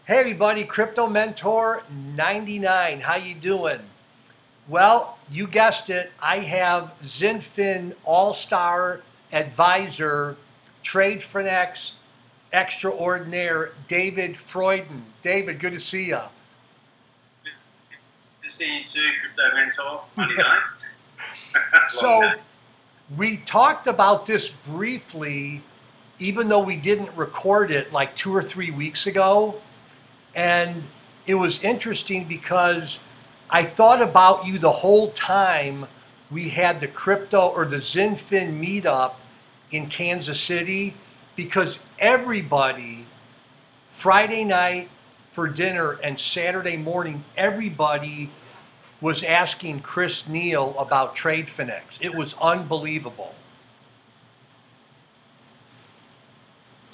Hey everybody, Crypto Mentor 99. How you doing? Well, you guessed it. I have XinFin All-Star Advisor, TradeFinex Extraordinaire, David Freuden. David, good to see you. Good to see you too, Crypto Mentor 99. So we talked about this briefly, even though we didn't record it like 2 or 3 weeks ago. And it was interesting because I thought about you the whole time we had the crypto or the XinFin meetup in Kansas City because everybody, Friday night for dinner and Saturday morning, everybody was asking Chris Neal about TradeFinex. It was unbelievable.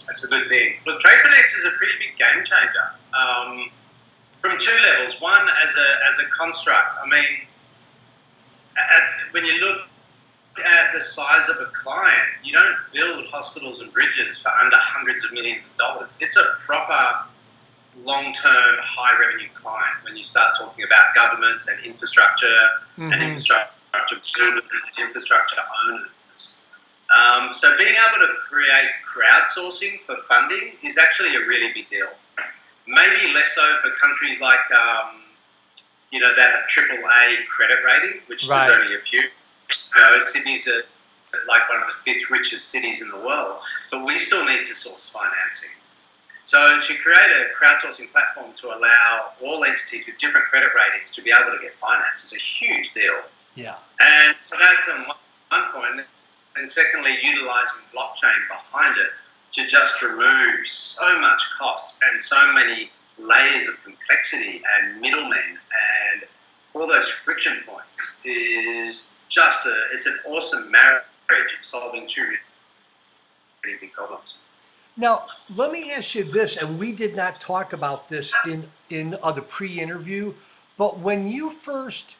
That's a good thing. Look, TradeFinex is a pretty big game changer from two levels. One, as a construct. I mean, when you look at the size of a client, you don't build hospitals and bridges for under hundreds of millions of dollars. It's a proper long-term high-revenue client when you start talking about governments and infrastructure and infrastructure services, infrastructure owners. So being able to create crowdsourcing for funding is actually a really big deal. Maybe less so for countries like, that have AAA credit rating, which Right. there's only a few. Sydney's like one of the fifth richest cities in the world, but we still need to source financing. So to create a crowdsourcing platform to allow all entities with different credit ratings to be able to get finance is a huge deal. Yeah. And so that's on one point. And secondly, utilizing blockchain behind it to just remove so much cost and so many layers of complexity and middlemen and all those friction points is just it's an awesome marriage of solving two really big problems. Now, let me ask you this, and we did not talk about this in the pre-interview, but when you first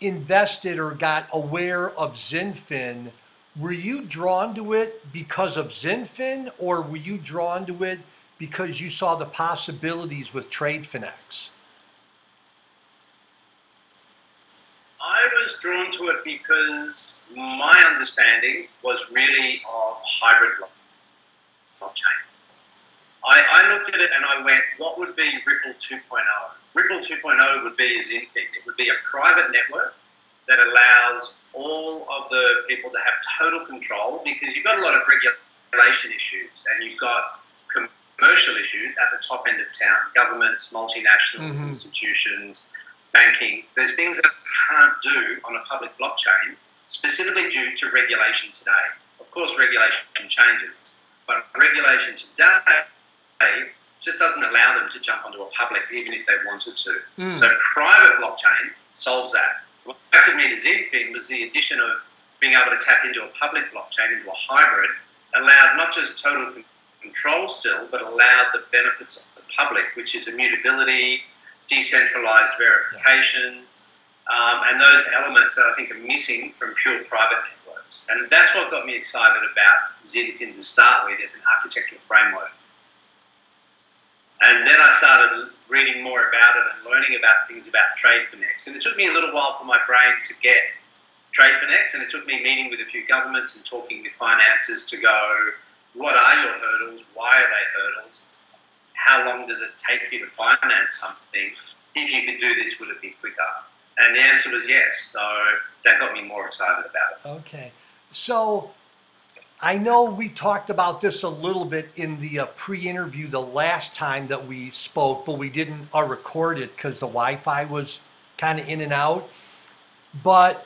invested or got aware of XinFin, were you drawn to it because of XinFin, or were you drawn to it because you saw the possibilities with TradeFinex? I was drawn to it because my understanding was really of hybrid blockchain. I looked at it and I went, what would be Ripple 2.0? Ripple 2.0 would be a XinFin. It would be a private network that allows all of the people to have total control, because you've got a lot of regulation issues and you've got commercial issues at the top end of town, governments, multinationals, institutions, banking. There's things that you can't do on a public blockchain, specifically due to regulation today. Of course, regulation changes, but regulation today just doesn't allow them to jump onto a public, even if they wanted to. So private blockchain solves that. What attracted me to XinFin was the addition of being able to tap into a public blockchain, into a hybrid, allowed not just total control still, but allowed the benefits of the public, which is immutability, decentralized verification, and those elements that I think are missing from pure private networks. And that's what got me excited about XinFin to start with as an architectural framework. And then I started reading more about it and learning about things about TradeFinex. And it took me a little while for my brain to get TradeFinex, and it took me meeting with a few governments and talking with finances to go, what are your hurdles? Why are they hurdles? How long does it take you to finance something? If you could do this, would it be quicker? And the answer was yes. So that got me more excited about it. Okay. So I know we talked about this a little bit in the pre-interview the last time that we spoke, but we didn't record it because the Wi-Fi was kind of in and out. But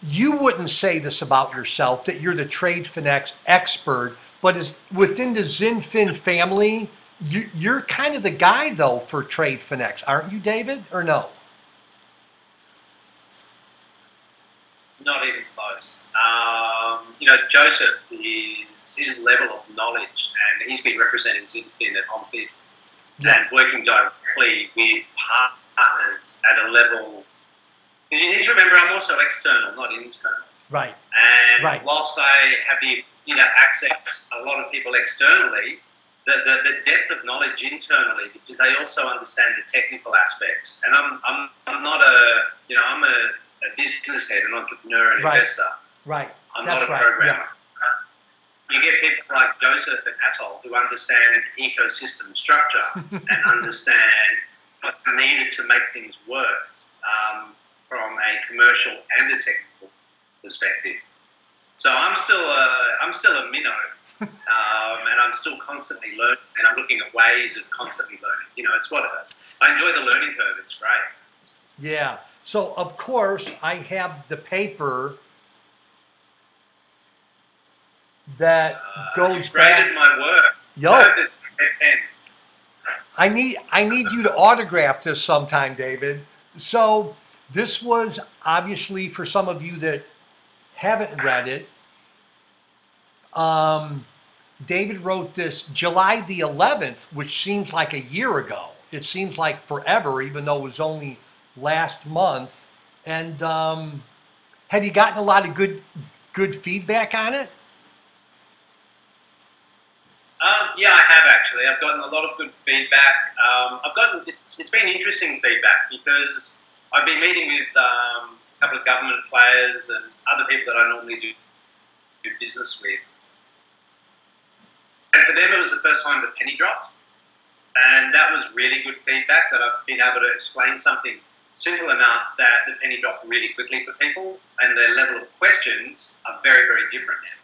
you wouldn't say this about yourself, that you're the TradeFinex expert, but within the XinFin family, you're kind of the guy, though, for TradeFinex, aren't you, David, or no? Not even close. Joseph, his level of knowledge, and he's been representing XinFin at OnFit and working directly with partners at a level. You need to remember, I'm also external, not internal. Right. And whilst I have the access a lot of people externally, the depth of knowledge internally, because they also understand the technical aspects. And I'm not a, you know, I'm a business head, an entrepreneur, an investor. Right. I'm That's not a right. programmer. Yeah. You get people like Joseph and Atoll who understand ecosystem structure and understand what's needed to make things work from a commercial and a technical perspective. So I'm still a minnow, and I'm still constantly learning, and I'm looking at ways of constantly learning. You know, it's what I enjoy the learning curve. It's great. Yeah. So of course I have the paper that goes back. Graded my work. Yo, I need you to autograph this sometime, David. So this was obviously for some of you that haven't read it. David wrote this July the 11th, which seems like a year ago. It seems like forever, even though it was only last month. And have you gotten a lot of good feedback on it? Yeah, I have actually. I've gotten a lot of good feedback. It's been interesting feedback because I've been meeting with a couple of government players and other people that I normally do business with. And for them, it was the first time the penny dropped. And that was really good feedback, that I've been able to explain something simple enough that the penny dropped really quickly for people, and their level of questions are very, very different now.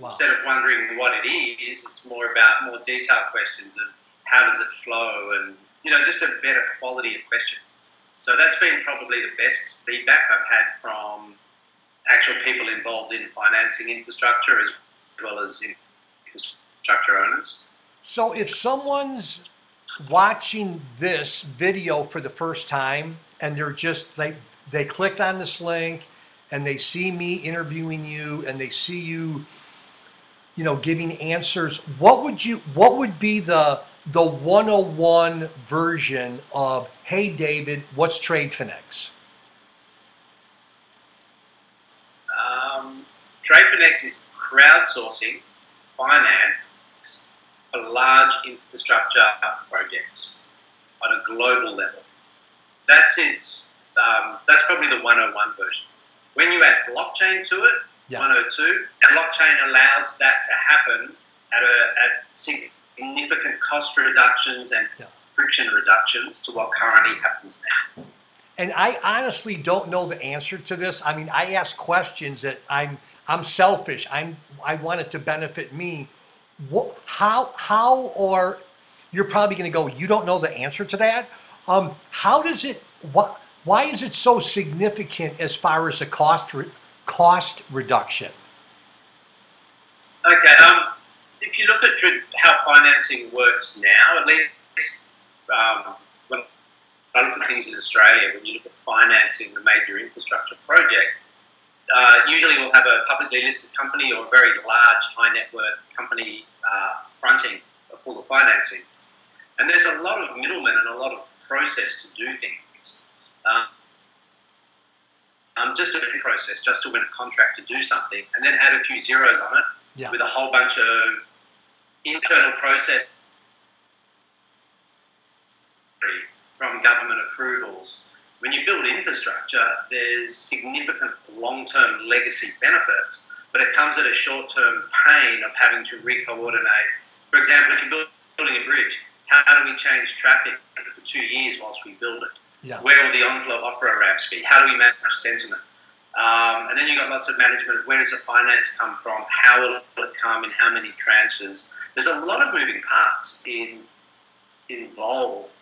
Wow. Instead of wondering what it is, it's more about more detailed questions of how does it flow, and, you know, just a better quality of question. So that's been probably the best feedback I've had from actual people involved in financing infrastructure as well as infrastructure owners. So if someone's watching this video for the first time and they're just they clicked on this link and they see me interviewing you and they see you, you know, giving answers, what would be the 101 version of, hey David, what's TradeFinex? TradeFinex is crowdsourcing finance for large infrastructure projects on a global level. That's probably the 101 version. When you add blockchain to it, 102, blockchain allows that to happen at significant cost reductions and friction reductions to what currently happens now. And I honestly don't know the answer to this. I mean, I ask questions that I'm selfish. I want it to benefit me. How or you're probably going to go, you don't know the answer to that. How does it? Why is it so significant as far as the cost reduction? Okay. If you look at how financing works now, at least when I look at things in Australia, when you look at financing a major infrastructure project, usually we'll have a publicly listed company or a very large high net worth company fronting all the financing. And there's a lot of middlemen and a lot of process to do things. Just a process, just to win a contract to do something, and then add a few zeros on it with a whole bunch of internal process from government approvals. When you build infrastructure, there's significant long-term legacy benefits, but it comes at a short-term pain of having to re-coordinate. For example, if you're building a bridge, how do we change traffic for 2 years whilst we build it? Yeah. Where will the on-flow off-road ramps be? How do we manage sentiment? And then you've got lots of management of where does the finance come from? How will it come? In how many tranches? There's a lot of moving parts involved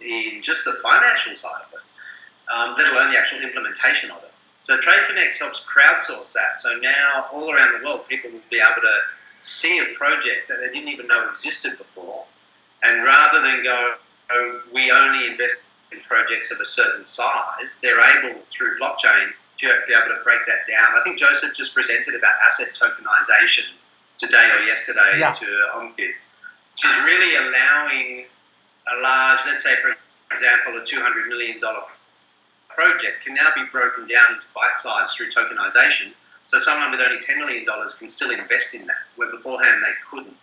in just the financial side of it, let alone the actual implementation of it. So TradeFinex helps crowdsource that. So now all around the world, people will be able to see a project that they didn't even know existed before. And rather than go, oh, we only invest in projects of a certain size, they're able, through blockchain, to be able to break that down. I think Joseph just presented about asset tokenization today or yesterday to OMFID. So it's really allowing a large, let's say, for example, a $200 million project can now be broken down into bite size through tokenization. So someone with only $10 million can still invest in that, where beforehand they couldn't.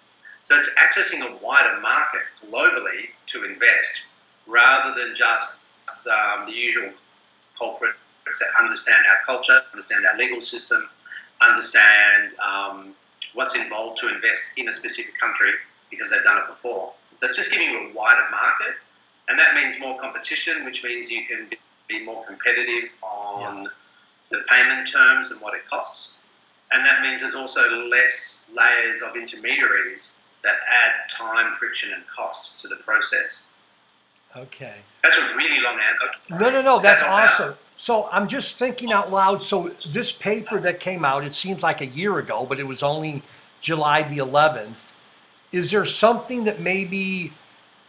So it's accessing a wider market globally to invest rather than just the usual culprits that understand our culture, understand our legal system, understand what's involved to invest in a specific country because they've done it before. So it's just giving you a wider market, and that means more competition, which means you can be more competitive on the payment terms and what it costs. And that means there's also less layers of intermediaries that add time, friction, and cost to the process. Okay. That's a really long answer. No, that's awesome. So I'm just thinking out loud. So this paper that came out, it seems like a year ago, but it was only July the 11th. Is there something that maybe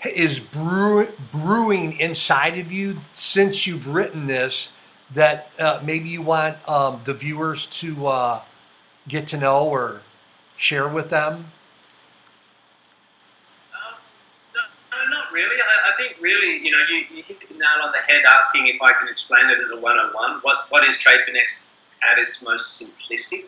is brewing inside of you since you've written this that maybe you want the viewers to get to know or share with them? No, not really. I think really, you hit the nail on the head asking if I can explain it as a 101. What is TradeFinex at its most simplistic?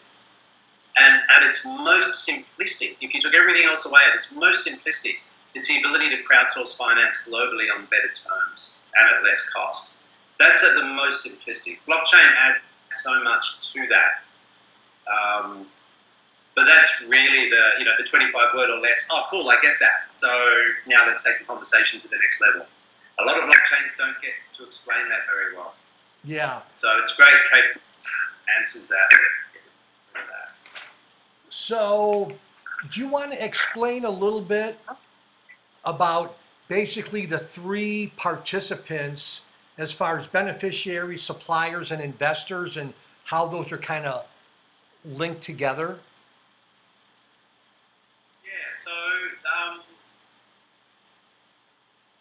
And at its most simplistic, if you took everything else away, at its most simplistic, it's the ability to crowdsource finance globally on better terms and at less cost. That's at the most simplistic. Blockchain adds so much to that. But that's really the 25 word or less. Oh, cool, I get that. So now let's take the conversation to the next level. A lot of blockchains don't get to explain that very well. Yeah. So it's great. Trade answers that. So do you want to explain a little bit about basically the three participants as far as beneficiaries, suppliers, and investors, and how those are kind of linked together? So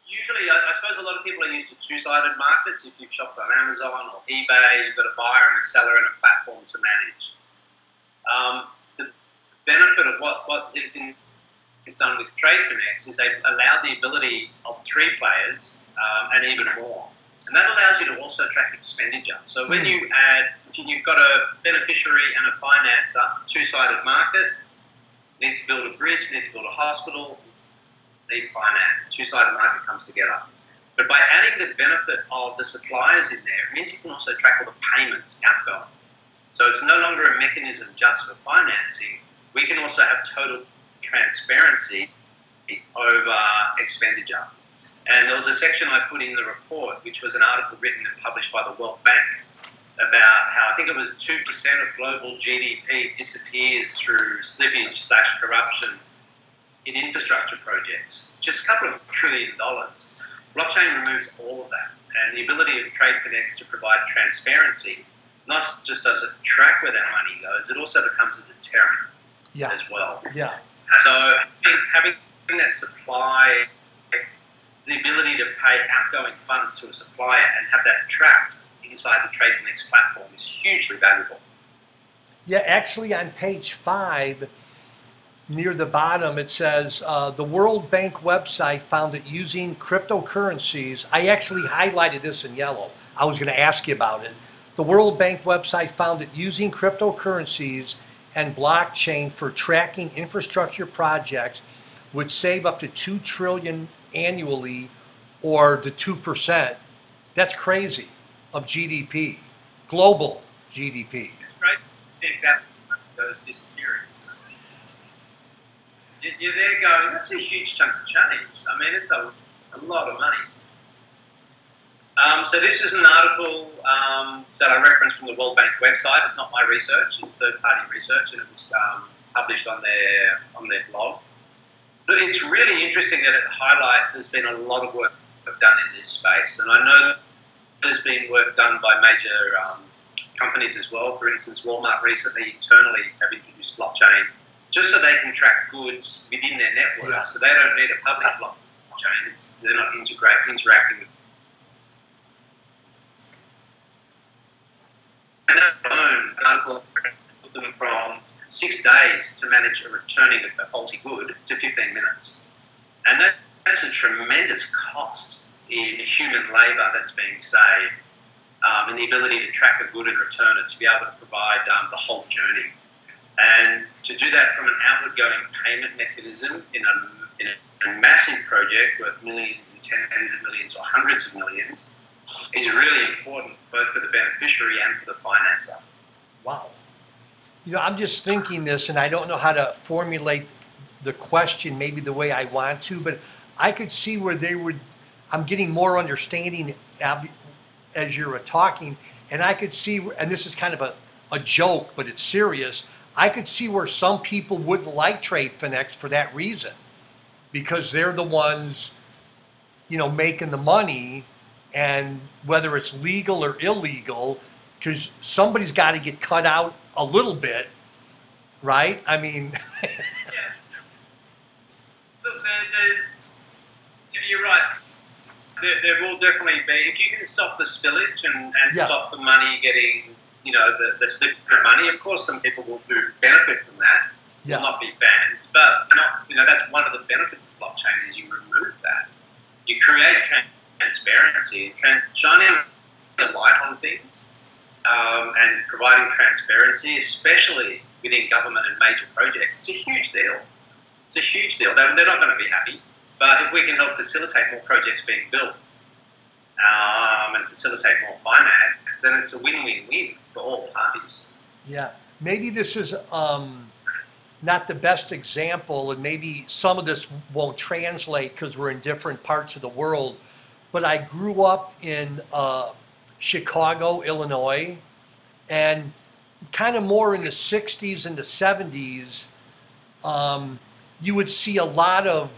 usually, I suppose a lot of people are used to two-sided markets. If you've shopped on Amazon or eBay, you've got a buyer and a seller and a platform to manage. The benefit of what XinFin has done with TradeFinex is they've allowed the ability of three players and even more. And that allows you to also track expenditure. So when you've got a beneficiary and a financer, two-sided market, need to build a bridge, need to build a hospital, need finance. Two-sided market comes together. But by adding the benefit of the suppliers in there, it means you can also track all the payments outgoing. So it's no longer a mechanism just for financing. We can also have total transparency over expenditure. And there was a section I put in the report, which was an article written and published by the World Bank about how I think it was 2% of global GDP disappears through slippage/corruption in infrastructure projects. Just a couple of $1 trillion. Blockchain removes all of that. And the ability of TradeFinex to provide transparency, not just does it track where that money goes, it also becomes a deterrent as well. Yeah. So having that supply, the ability to pay outgoing funds to a supplier and have that tracked inside the TradeFinex platform is hugely valuable. Yeah, actually on page 5, near the bottom, it says, the World Bank website found that using cryptocurrencies, I actually highlighted this in yellow. I was going to ask you about it. The World Bank website found that using cryptocurrencies and blockchain for tracking infrastructure projects would save up to $2 trillion annually, or the 2%. That's crazy, of GDP, global GDP. It's great to think that goes disappearing. You're there going, that's a huge chunk of change. I mean, it's a lot of money. So this is an article that I referenced from the World Bank website. It's not my research, it's third-party research, and it was published on their blog. But it's really interesting that it highlights there's been a lot of work done in this space. And I know there's been work done by major companies as well. For instance, Walmart recently internally have introduced blockchain just so they can track goods within their network. Yeah. So they don't need a public blockchain. They're not interacting with. And that alone, an article took them from 6 days to manage returning a faulty good to 15 minutes. And that's a tremendous cost in human labour that's being saved, and the ability to track a good and return it, to be able to provide the whole journey. And to do that from an outward going payment mechanism in a massive project worth millions and tens of millions or hundreds of millions is really important, both for the beneficiary and for the financer. Wow. I'm just thinking this, and I don't know how to formulate the question maybe the way I want to, but I could see where I'm getting more understanding as you're talking, and I could see, and this is kind of a joke, but it's serious, I could see where some people wouldn't like TradeFinex for that reason, because they're the ones, making the money, and whether it's legal or illegal, because somebody's got to get cut out a little bit, right? I mean, yeah. Look, you're right. There will definitely be, if you can stop the spillage and Yeah. stop the money getting, the slip of money, of course some people will benefit from that. Yeah. Will not be fans, but that's one of the benefits of blockchain is you remove that. You create transparency, shining a light on things, and providing transparency, especially within government and major projects. It's a huge deal. It's a huge deal. They're not going to be happy, but if we can help facilitate more projects being built and facilitate more finance, then it's a win-win-win for all parties. yeah, maybe this is not the best example, and maybe some of this won't translate because we're in different parts of the world, but I grew up in Chicago, Illinois, and kind of more in the 60s and the 70s, you would see a lot of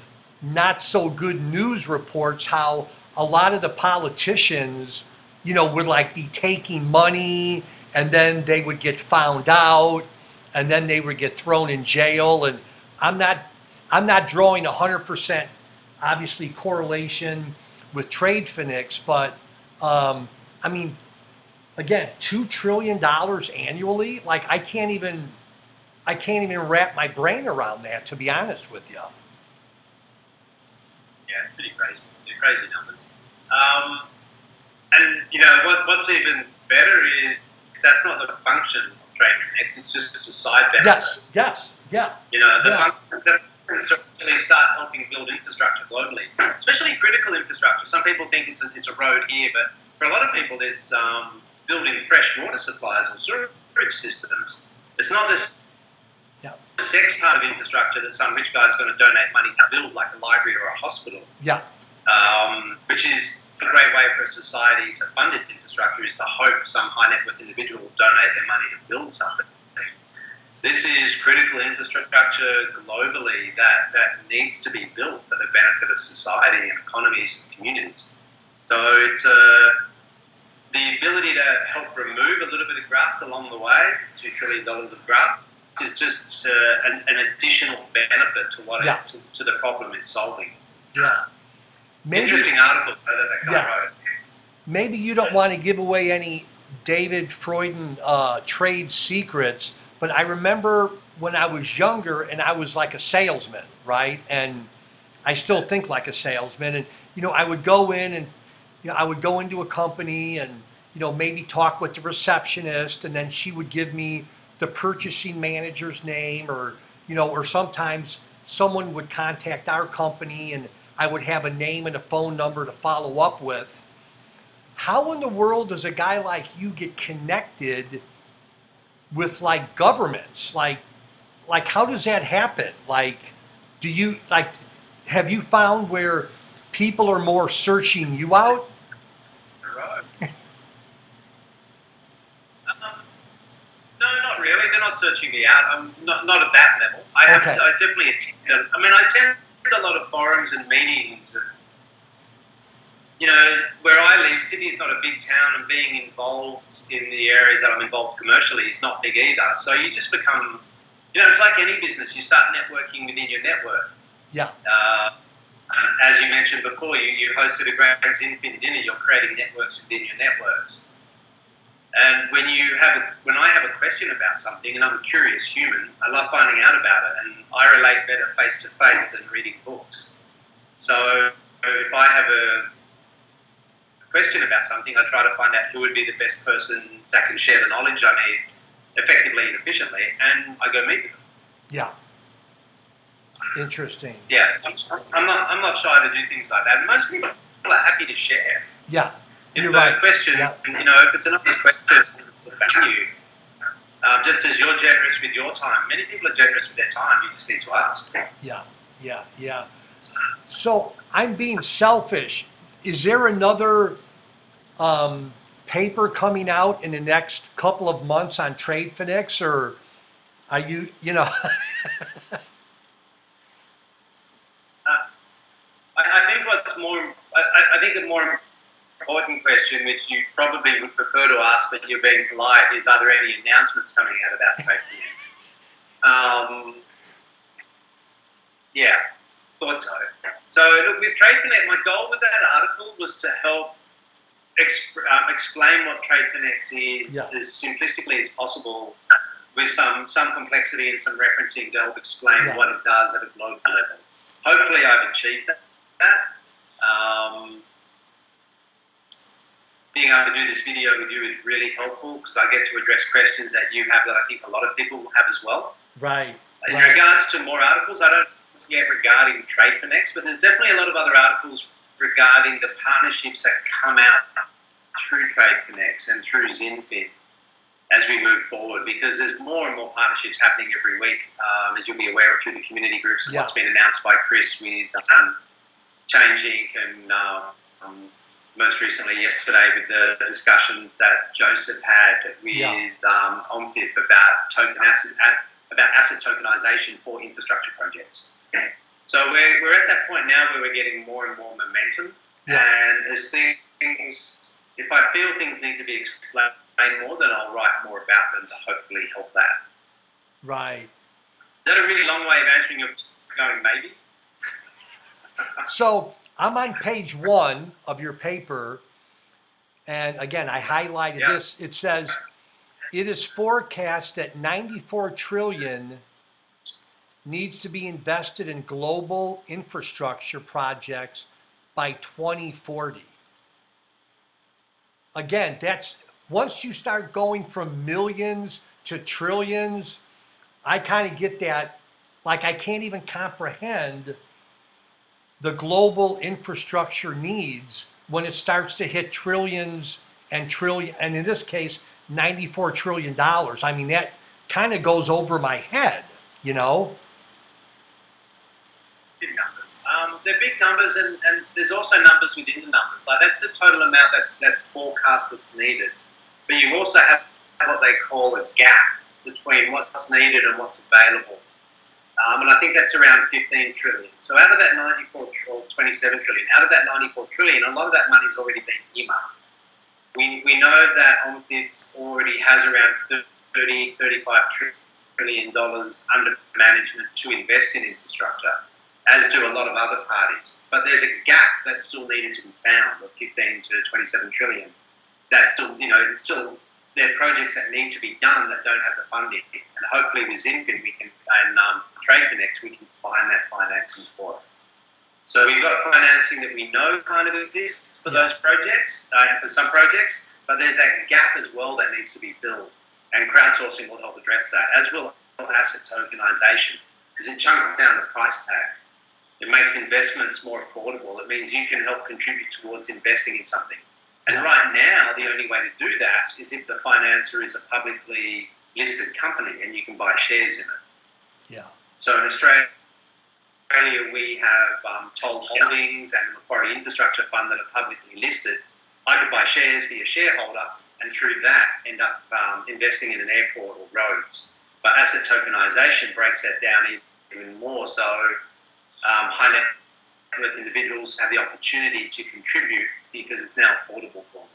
not so good news reports how a lot of the politicians, would like be taking money, and then they would get found out, and then they would get thrown in jail. And I'm not drawing 100% obviously correlation with TradeFinex, but I mean, again, $2 trillion annually, like I can't even wrap my brain around that, to be honest with you. Yeah, it's pretty crazy. They're crazy numbers. And what's even better is that's not the function of TradeFinex. It's just a side benefit. Yes, yeah. The function is to really start helping build infrastructure globally, especially critical infrastructure. Some people think it's a road here, but for a lot of people, it's building fresh water supplies or sewerage systems. It's not this sex part of infrastructure that some rich guy's going to donate money to build, like a library or a hospital. Yeah. Which is a great way for a society to fund its infrastructure, is to hope some high net worth individual will donate their money to build something. This is critical infrastructure globally that needs to be built for the benefit of society and economies and communities. So it's the ability to help remove a little bit of graft along the way, $2 trillion of graft, is just an additional benefit to to the problem it's solving. Yeah. Interesting article that they wrote. Maybe you don't want to give away any David Freuden trade secrets, but I remember when I was younger and I was like a salesman, right? And I still think like a salesman. And, I would go in and, I would go into a company and, maybe talk with the receptionist, and then she would give me the purchasing manager's name, or, or sometimes someone would contact our company and I would have a name and a phone number to follow up with. How in the world does a guy like you get connected with like governments? Like how does that happen? Like, have you found where people are more searching you out? No, not really. They're not searching me out. I'm not at that level. I definitely attend. I attend a lot of forums and meetings. And, where I live, Sydney's not a big town, and being involved in the areas that I'm involved commercially is not big either. So you just become, it's like any business. You start networking within your network. Yeah. As you mentioned before, you hosted a great XinFin dinner. You're creating networks within your networks. And when I have a question about something, and I'm a curious human, I love finding out about it, and I relate better face to face than reading books. So if I have a question about something, I try to find out who would be the best person that can share the knowledge I need effectively and efficiently, and I go meet with them. Yeah. Interesting. Yeah, I'm not shy to do things like that. And most people are happy to share. Yeah. If You're the right. question, Yeah. if it's an honest question, it's about you. Just as you're generous with your time, many people are generous with their time. You just need to ask. Yeah. So I'm being selfish. Is there another paper coming out in the next couple of months on TradeFinex, or are you, I think what's more, I think the more important question, which you probably would prefer to ask, but you're being polite, is are there any announcements coming out about TradeFinex? Yeah, thought so. So look, with TradeFinex, my goal with that article was to help explain what TradeFinex is as simplistically as possible, with some complexity and some referencing to help explain what it does at a global level. Hopefully I've achieved that. Being able to do this video with you is really helpful because I get to address questions that you have that I think a lot of people will have as well. Right. In regards to more articles, I don't see yet regarding TradeFinex, but there's definitely a lot of other articles regarding the partnerships that come out through TradeFinex and through XinFin as we move forward, because there's more and more partnerships happening every week, as you'll be aware of through the community groups and what's been announced by Chris with Change Inc. and most recently yesterday with the discussions that Joseph had with OMFIF about asset tokenization for infrastructure projects. So we're at that point now where we're getting more and more momentum, and as things, if I feel things need to be explained more, then I'll write more about them to hopefully help that. Right. Is that a really long way of answering your going maybe? So I'm on page 1 of your paper, and again, I highlighted this. It says, it is forecast that 94 trillion needs to be invested in global infrastructure projects by 2040. Again, that's once you start going from millions to trillions, I kind of get that. Like, I can't even comprehend the global infrastructure needs when it starts to hit trillions and trillion, and in this case, $94 trillion. I mean, that kind of goes over my head, Big numbers. They're big numbers, and there's also numbers within the numbers. Like, that's the total amount that's forecast that's needed. But you also have what they call a gap between what's needed and what's available. And I think that's around 15 trillion. So out of that 94 or 27 trillion, out of that 94 trillion, a lot of that money's already been earmarked. We know that OMFIF already has around $35 trillion under management to invest in infrastructure, as do a lot of other parties. But there's a gap that's still needed to be found of 15 to 27 trillion. That's still, it's still, there are projects that need to be done that don't have the funding. And hopefully with XinFin and TradeFinex, we can find that financing for it. So we've got financing that we know kind of exists for those projects, for some projects, but there's that gap as well that needs to be filled. And crowdsourcing will help address that, as will asset tokenization, because it chunks down the price tag. It makes investments more affordable. It means you can help contribute towards investing in something. And right now, the only way to do that is if the financer is a publicly listed company and you can buy shares in it. Yeah. So in Australia, we have Toll Holdings and the Macquarie Infrastructure Fund that are publicly listed. I could buy shares, be a shareholder, and through that end up investing in an airport or roads. But asset tokenization breaks that down even more. So high net worth individuals have the opportunity to contribute because it's now affordable for them.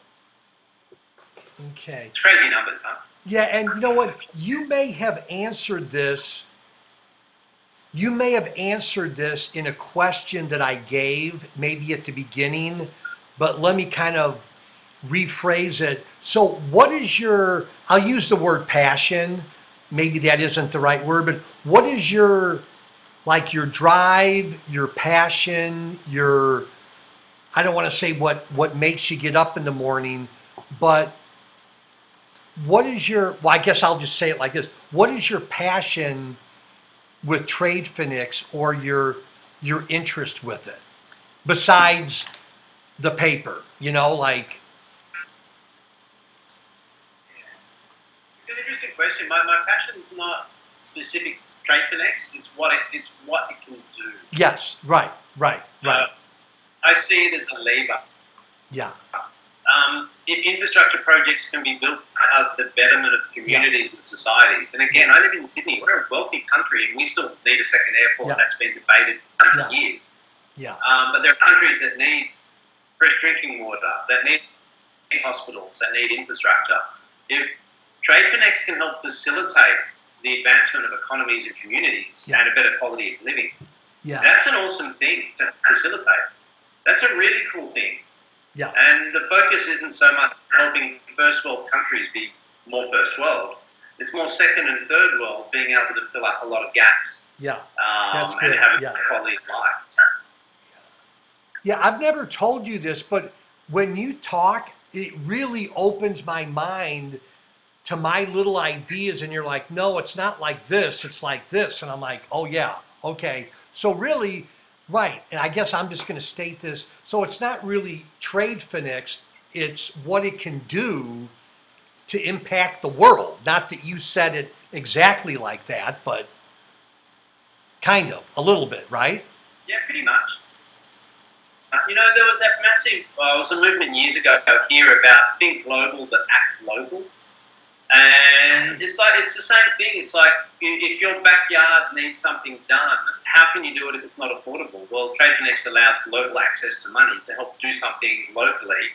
Okay. It's crazy numbers, huh? Yeah, and you know what? You may have answered this. You may have answered this in a question that I gave maybe at the beginning, but let me kind of rephrase it. So what is your, I'll use the word passion. Maybe that isn't the right word, but what is your, like your drive, your passion, your, I don't want to say what makes you get up in the morning, but what is your, well, I guess I'll just say it like this. What is your passion with TradeFinex, or your interest with it? Besides the paper, like, It's an interesting question. My passion is not specific TradeFinex. It's what it can do. yes, right, right, right. I see it as a lever. Yeah, If infrastructure projects can be built out of the betterment of communities and societies, and again, I live in Sydney. We're a wealthy country, and we still need a second airport. Yeah. That's been debated for 20 years. yeah, But there are countries that need fresh drinking water, that need hospitals, that need infrastructure. If TradeFinex can help facilitate the advancement of economies and communities Yeah. and a better quality of living, yeah, that's an awesome thing to facilitate. That's a really cool thing. yeah, And the focus isn't so much helping first world countries be more first world. It's more second and third world being able to fill up a lot of gaps yeah. That's and good. have a Yeah. better quality of life. Yeah, I've never told you this, but when you talk, it really opens my mind to my little ideas, and you're like, no, it's not like this, it's like this. And I'm like, oh, yeah, okay. So, really, right, and I guess I'm just going to state this. So, it's not really TradeFinex, it's what it can do to impact the world. Not that you said it exactly like that, but kind of, a little bit, right? Yeah, pretty much. There was that massive, it was a movement years ago here about think global but act local. And it's the same thing. It's like if your backyard needs something done, how can you do it if it's not affordable? Well, TradeFinex allows global access to money to help do something locally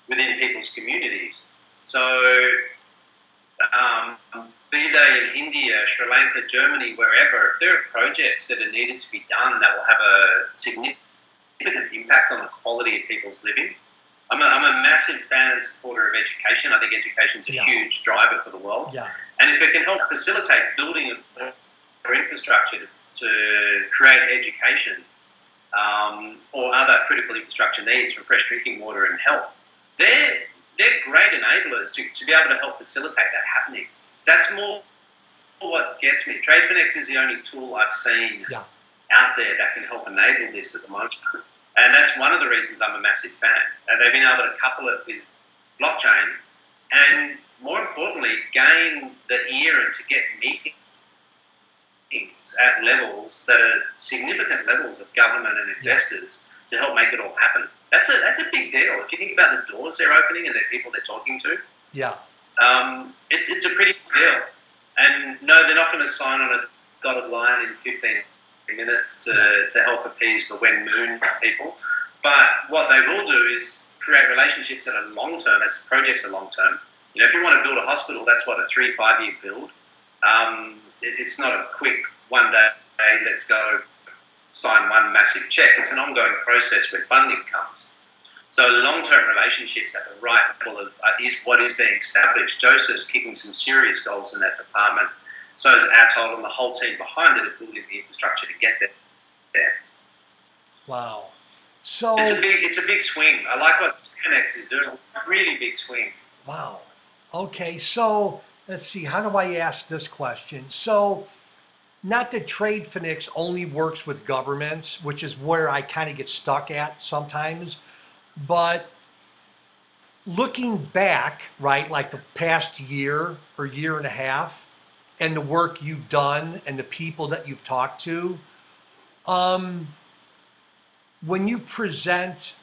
within people's communities. So, be they in India, Sri Lanka, Germany, wherever, if there are projects that are needed to be done that will have a significant impact on the quality of people's living. I'm a massive fan and supporter of education. I think education is a huge driver for the world. Yeah. And if it can help facilitate building of infrastructure to create education or other critical infrastructure needs from fresh drinking water and health, they're great enablers to be able to help facilitate that happening. That's more what gets me. TradeFinex is the only tool I've seen out there that can help enable this at the moment. And that's one of the reasons I'm a massive fan. And they've been able to couple it with blockchain and, more importantly, gain the ear and to get meetings at levels that are significant levels of government and investors to help make it all happen. That's a big deal. If you think about the doors they're opening and the people they're talking to, it's a pretty big deal. And no, they're not going to sign on a dotted line in 15 minutes to help appease the when moon people. But what they will do is create relationships that are long term, as projects are long term. If you want to build a hospital, that's what, a 3-5 year build. It's not a quick one day, let's go sign one massive check. It's an ongoing process where funding comes. So long-term relationships at the right level of is what is being established. Joseph's kicking some serious goals in that department. So is Atoll and the whole team behind it are building the infrastructure to get there. Wow. So it's a big swing. I like what XinFin is doing. A really big swing. Wow. Okay. So let's see. How do I ask this question? So, not that TradeFinex only works with governments, which is where I kind of get stuck at sometimes, but looking back, right, like the past year or year and a half, and the work you've done and the people that you've talked to, when you present,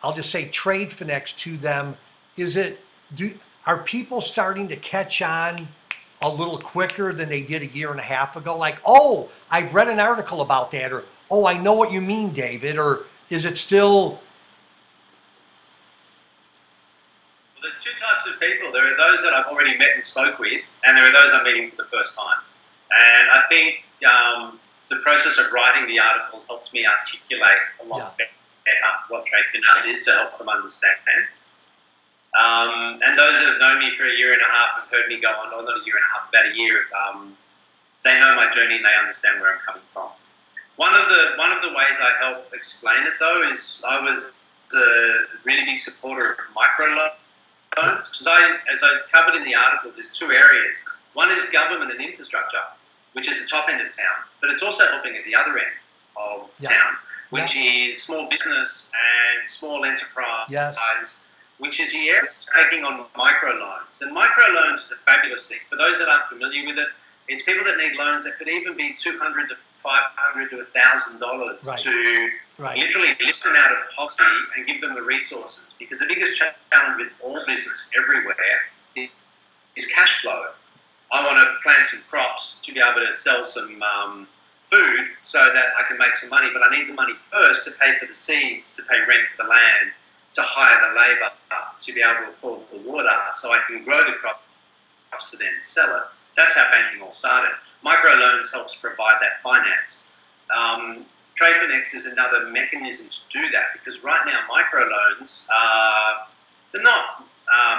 I'll just say TradeFinex to them, are people starting to catch on a little quicker than they did a year and a half ago? Like, oh, I've read an article about that, or, oh, I know what you mean, David, or is it still... There's two types of people. There are those that I've already met and spoke with, and there are those I'm meeting for the first time. And I think the process of writing the article helped me articulate a lot better what TradeFinex is to help them understand. And those that have known me for a year and a half have heard me go on, or not a year and a half, about a year. They know my journey and they understand where I'm coming from. One of the ways I help explain it though is I was a really big supporter of microloans loans? Because as I covered in the article, there's two areas. One is government and infrastructure, which is the top end of town, but it's also helping at the other end of town, which is small business and small enterprise, which is the area taking on microloans. And microloans is a fabulous thing. For those that aren't familiar with it, it's people that need loans that could even be $200 to $500 to $1,000 to literally lift them out of poverty and give them the resources. Because the biggest challenge with all business everywhere is cash flow. I want to plant some crops to be able to sell some food so that I can make some money, but I need the money first to pay for the seeds, to pay rent for the land, to hire the labour, to be able to afford the water so I can grow the crops to then sell it. That's how banking all started. Microloans helps provide that finance. TradeFinex is another mechanism to do that, because right now microloans they're not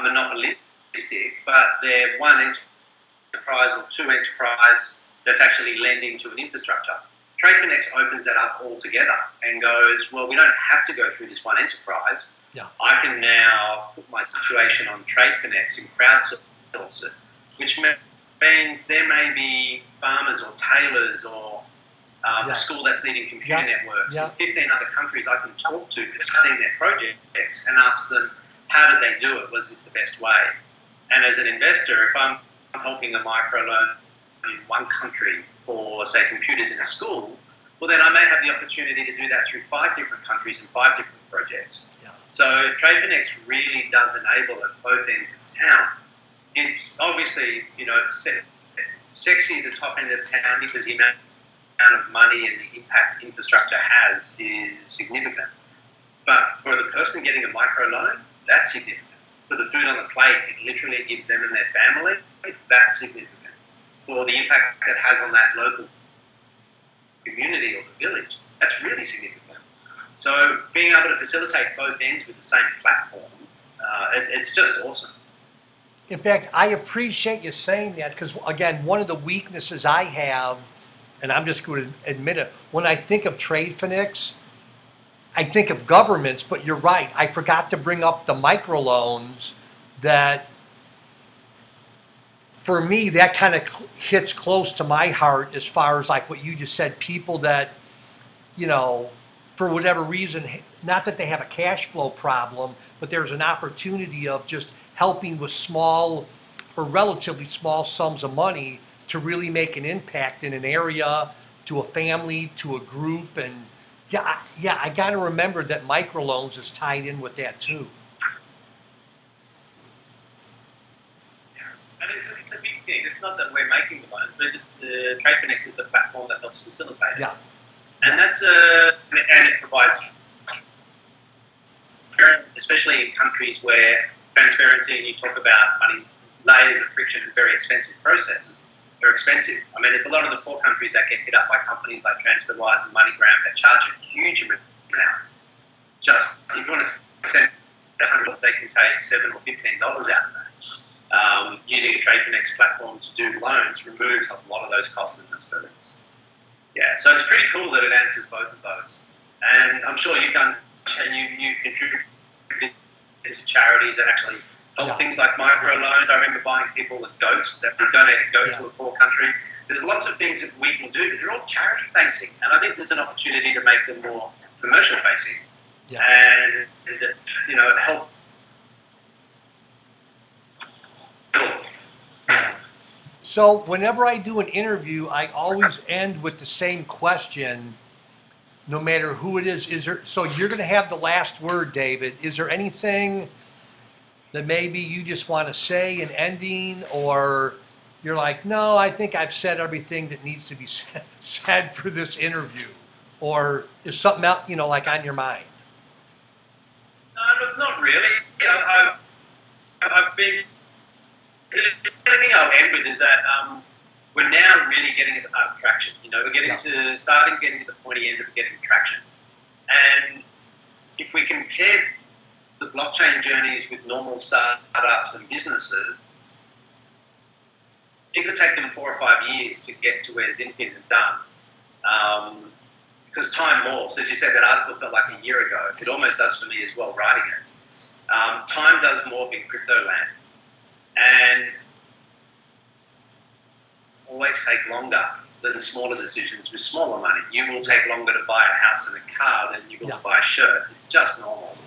monopolistic, but they're one enterprise or two enterprise that's actually lending to an infrastructure. TradeFinex opens that up altogether and goes, well, we don't have to go through this one enterprise. I can now put my situation on TradeFinex and crowdsource it, which means there may be farmers or tailors or a school that's needing computer networks in 15 other countries I can talk to because I've seen their projects and ask them, how did they do it? Was this the best way? And as an investor, if I'm helping a microloan in one country for, say, computers in a school, well, then I may have the opportunity to do that through 5 different countries and 5 different projects. So TradeFinex really does enable at both ends of town. It's obviously, sexy at the top end of town because the amount of money and the impact infrastructure has is significant. But for the person getting a microloan, that's significant. For the food on the plate, it literally gives them and their family, that's significant. For the impact it has on that local community or the village, that's really significant. So being able to facilitate both ends with the same platform, it's just awesome. In fact, I appreciate you saying that because, again, one of the weaknesses I have, and I'm just going to admit it, when I think of TradeFinex, I think of governments, but you're right. I forgot to bring up the microloans that, for me, that kind of hits close to my heart as far as like what you just said, people that, for whatever reason, not that they have a cash flow problem, but there's an opportunity of just helping with small or relatively small sums of money to really make an impact in an area, to a family, to a group. And I got to remember that microloans is tied in with that too. And it's a big thing. It's not that we're making the loans, but the TradeFinex is a platform that helps facilitate it. And that's and it provides, especially in countries where transparency, and you talk about money, layers of friction and very expensive processes. They're expensive. I mean, there's a lot of the poor countries that get hit up by companies like TransferWise and MoneyGram that charge a huge amount. Just if you want to send $100, they can take $7 or $15 out of that. Using a TradeFinex platform to do loans removes a lot of those costs and those burdens. So it's pretty cool that it answers both of those. And I'm sure you've done, and you contributed to charities that actually help things like microloans. I remember buying people with goats, that would donate a goat to a poor country. There's lots of things that we can do, but they're all charity facing. And I think there's an opportunity to make them more commercial facing. And help. So whenever I do an interview, I always end with the same question, no matter who it is. So you're going to have the last word, David. Is there anything that maybe you just want to say in ending, or you're like, no, I think I've said everything that needs to be said for this interview? Or is something out, like on your mind? No, not really. I've been... The only thing I'll end with is that we're now really getting at the part of traction. We're starting getting to the pointy end of getting traction. And if we compare the blockchain journeys with normal startups and businesses, it could take them 4 or 5 years to get to where XinFin has done. Because time morphs. As you said, that article felt like a year ago. It almost does for me as well, writing it. Time does morph in crypto land, and always take longer than smaller decisions with smaller money. You will take longer to buy a house and a car than you will to buy a shirt. It's just normal.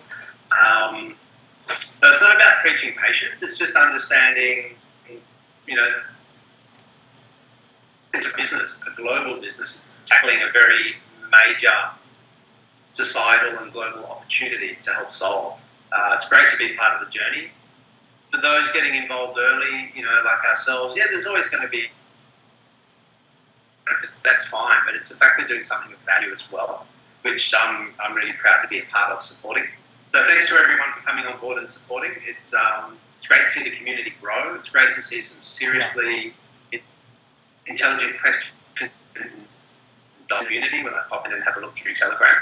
So it's not about preaching patience. It's just understanding, you know, it's a business, a global business, tackling a very major societal and global opportunity to help solve. It's great to be part of the journey. For those getting involved early, you know, like ourselves, yeah, there's always going to be, that's fine, but it's the fact we're doing something of value as well, which I'm really proud to be a part of supporting. So thanks to everyone for coming on board and supporting. It's great to see the community grow. It's great to see some seriously intelligent questions in the community when I pop in and have a look through Telegram.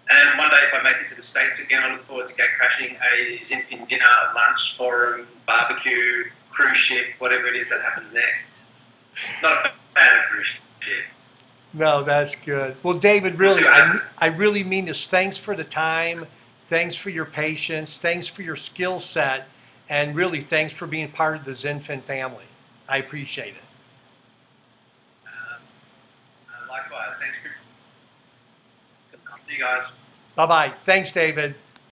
And one day, if I make it to the States again, I look forward to crashing a XinFin dinner, lunch, forum, barbecue, cruise ship, whatever it is that happens next. Not a fan of cruise ship. No, that's good. Well, David, really, I really mean this. Thanks for the time. Thanks for your patience. Thanks for your skill set. And really, thanks for being part of the XinFin family. I appreciate it. Likewise. Thanks for... See you guys. Bye-bye. Thanks, David.